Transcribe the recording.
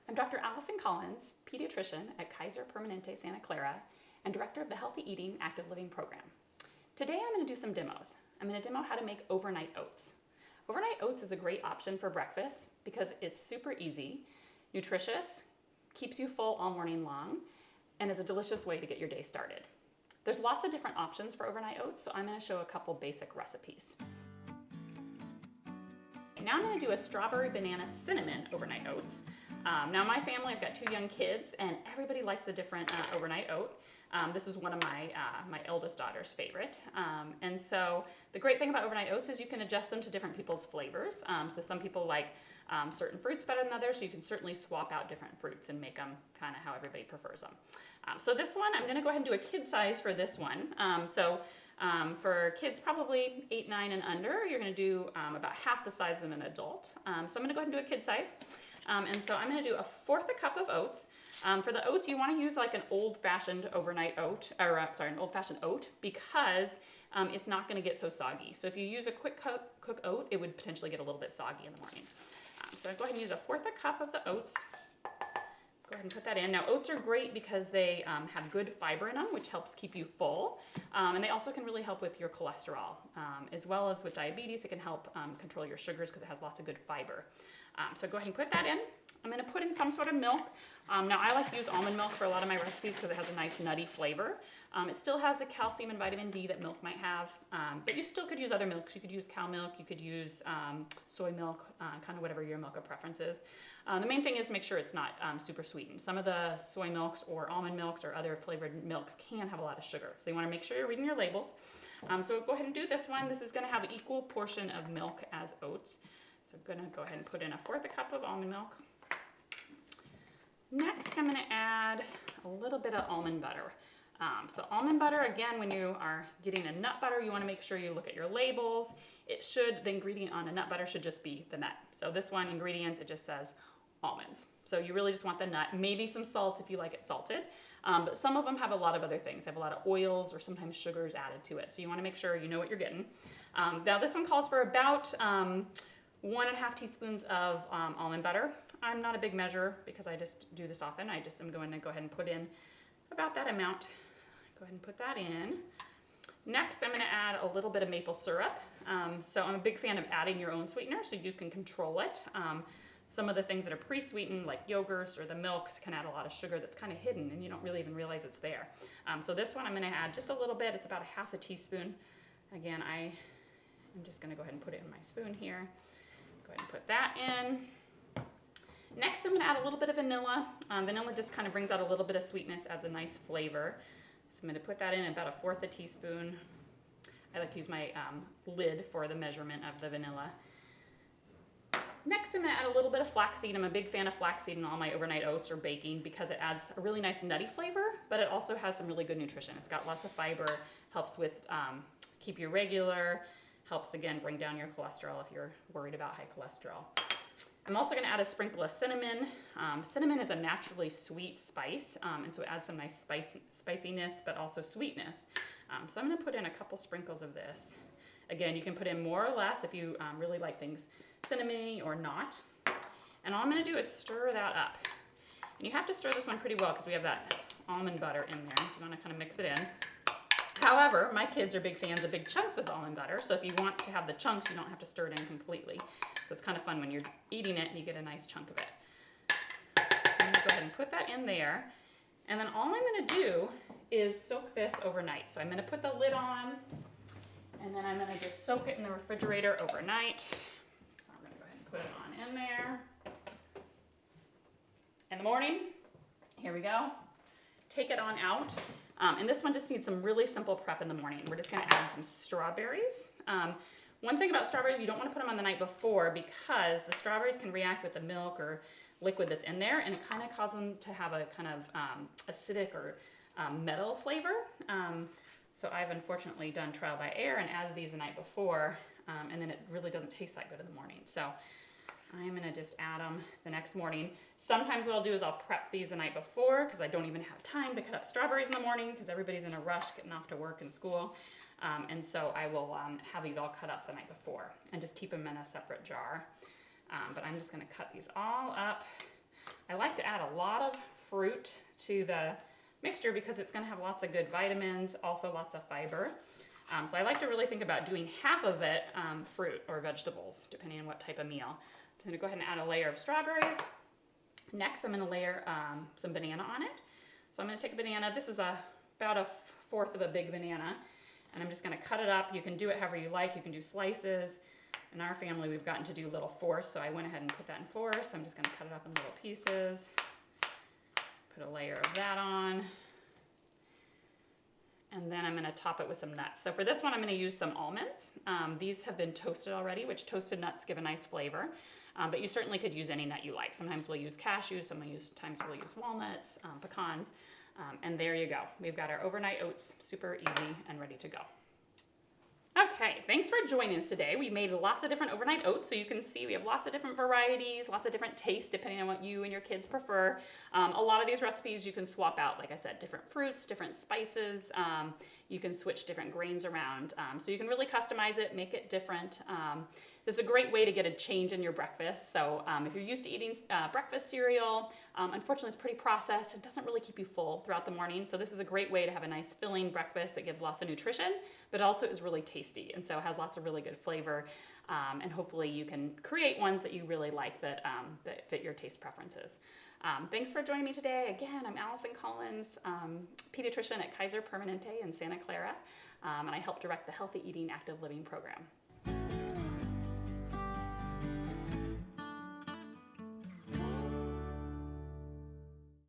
I'm Dr. Allison Collins, pediatrician at Kaiser Permanente Santa Clara and director of the Healthy Eating Active Living program. Today I'm going to do some demos. I'm going to demo how to make overnight oats. Overnight oats is a great option for breakfast because it's super easy, nutritious, keeps you full all morning long, and is a delicious way to get your day started. There's lots of different options for overnight oats, so I'm going to show a couple basic recipes. Now I'm going to do a strawberry banana cinnamon overnight oats. Now my family, I've got 2 young kids, and everybody likes a different overnight oat. This is one of my eldest daughter's favorite. And so the great thing about overnight oats is you can adjust them to different people's flavors. So some people like certain fruits better than others, so you can certainly swap out different fruits and make them kind of how everybody prefers them. So this one, I'm going to go ahead and do a kid size for this one. For kids probably 8, 9 and under, you're going to do about half the size of an adult. So I'm going to go ahead and do a kid size. And so I'm going to do 1/4 cup of oats. For the oats, you want to use like an old-fashioned overnight oat, an old-fashioned oat, because it's not going to get so soggy. So if you use a quick cook oat, it would potentially get a little bit soggy in the morning. So I go ahead and use 1/4 cup of the oats. Go ahead and put that in. Now oats are great because they have good fiber in them, which helps keep you full. And they also can really help with your cholesterol. As well as with diabetes, it can help control your sugars because it has lots of good fiber. So go ahead and put that in. I'm going to put in some sort of milk. Now I like to use almond milk for a lot of my recipes because it has a nice nutty flavor. It still has the calcium and vitamin D that milk might have, but you still could use other milks. You could use cow milk, you could use soy milk, kind of whatever your milk of preference is. The main thing is make sure it's not super sweetened. Some of the soy milks or almond milks or other flavored milks can have a lot of sugar, so you want to make sure you're reading your labels. So go ahead and do this one. This is going to have an equal portion of milk as oats. So I'm going to go ahead and put in 1/4 cup of almond milk. Next, I'm going to add a little bit of almond butter. So almond butter, again, when you are getting a nut butter, you want to make sure you look at your labels. The ingredient on a nut butter should just be the nut. So this one, ingredients, it just says almonds. So you really just want the nut, maybe some salt if you like it salted. But some of them have a lot of other things. They have a lot of oils or sometimes sugars added to it. So you want to make sure you know what you're getting. Now this one calls for about 1.5 teaspoons of almond butter. I'm not a big measure because I just do this often. I just am going to go ahead and put in about that amount. Go ahead and put that in. Next, I'm going to add a little bit of maple syrup. So I'm a big fan of adding your own sweetener so you can control it. Some of the things that are pre-sweetened, like yogurts or the milks, can add a lot of sugar that's kind of hidden and you don't really even realize it's there. So this one I'm going to add just a little bit. It's about 1/2 teaspoon. Again, I'm just going to go ahead and put it in my spoon here. Go ahead and put that in. Next, I'm going to add a little bit of vanilla. Vanilla just kind of brings out a little bit of sweetness, adds a nice flavor. So I'm going to put that in about 1/4 teaspoon. I like to use my lid for the measurement of the vanilla. Next, I'm going to add a little bit of flaxseed. I'm a big fan of flaxseed in all my overnight oats or baking because it adds a really nice nutty flavor, but it also has some really good nutrition. It's got lots of fiber, helps with keep you regular, helps again bring down your cholesterol if you're worried about high cholesterol. I'm also going to add a sprinkle of cinnamon. Cinnamon is a naturally sweet spice, and so it adds some nice spiciness, but also sweetness. So I'm going to put in a couple sprinkles of this. Again, you can put in more or less if you really like things cinnamony or not. And all I'm going to do is stir that up. And you have to stir this one pretty well because we have that almond butter in there, so you want to kind of mix it in. However, my kids are big fans of big chunks of almond butter, so if you want to have the chunks, you don't have to stir it in completely. So it's kind of fun when you're eating it and you get a nice chunk of it. I'm going to go ahead and put that in there. And then all I'm going to do is soak this overnight. So I'm going to put the lid on, and then I'm going to just soak it in the refrigerator overnight. I'm going to go ahead and put it on in there. In the morning, here we go. Take it on out. And this one just needs some really simple prep in the morning. We're just going to add some strawberries. One thing about strawberries, you don't want to put them on the night before because the strawberries can react with the milk or liquid that's in there and kind of cause them to have a kind of acidic or metal flavor. So I've unfortunately done trial by error and added these the night before, and then it really doesn't taste that good in the morning. So I'm going to just add them the next morning. Sometimes what I'll do is I'll prep these the night before because I don't even have time to cut up strawberries in the morning because everybody's in a rush getting off to work and school. And so I will have these all cut up the night before and just keep them in a separate jar. But I'm just going to cut these all up. I like to add a lot of fruit to the mixture because it's going to have lots of good vitamins, also lots of fiber. So I like to really think about doing half of it fruit or vegetables, depending on what type of meal. I'm going to go ahead and add a layer of strawberries. Next, I'm going to layer some banana on it. So I'm going to take a banana. This is about a fourth of a big banana. And I'm just going to cut it up. You can do it however you like. You can do slices. In our family, we've gotten to do little fourths, so I went ahead and put that in fourths. I'm just going to cut it up in little pieces. Put a layer of that on. And then I'm going to top it with some nuts. So for this one, I'm going to use some almonds. These have been toasted already, which toasted nuts give a nice flavor. But you certainly could use any nut you like. Sometimes we'll use cashews, sometimes we'll use walnuts, pecans. And there you go. We've got our overnight oats, super easy and ready to go. Okay, thanks for joining us today. We made lots of different overnight oats, so you can see we have lots of different varieties, lots of different tastes depending on what you and your kids prefer. A lot of these recipes you can swap out, like I said, different fruits, different spices. You can switch different grains around. So you can really customize it, make it different. This is a great way to get a change in your breakfast. So if you're used to eating breakfast cereal, unfortunately it's pretty processed. It doesn't really keep you full throughout the morning. So this is a great way to have a nice filling breakfast that gives lots of nutrition, but also is really tasty. And so it has lots of really good flavor. And hopefully you can create ones that you really like that fit your taste preferences. Thanks for joining me today. Again, I'm Allison Collins, pediatrician at Kaiser Permanente in Santa Clara, and I help direct the Healthy Eating Active Living program.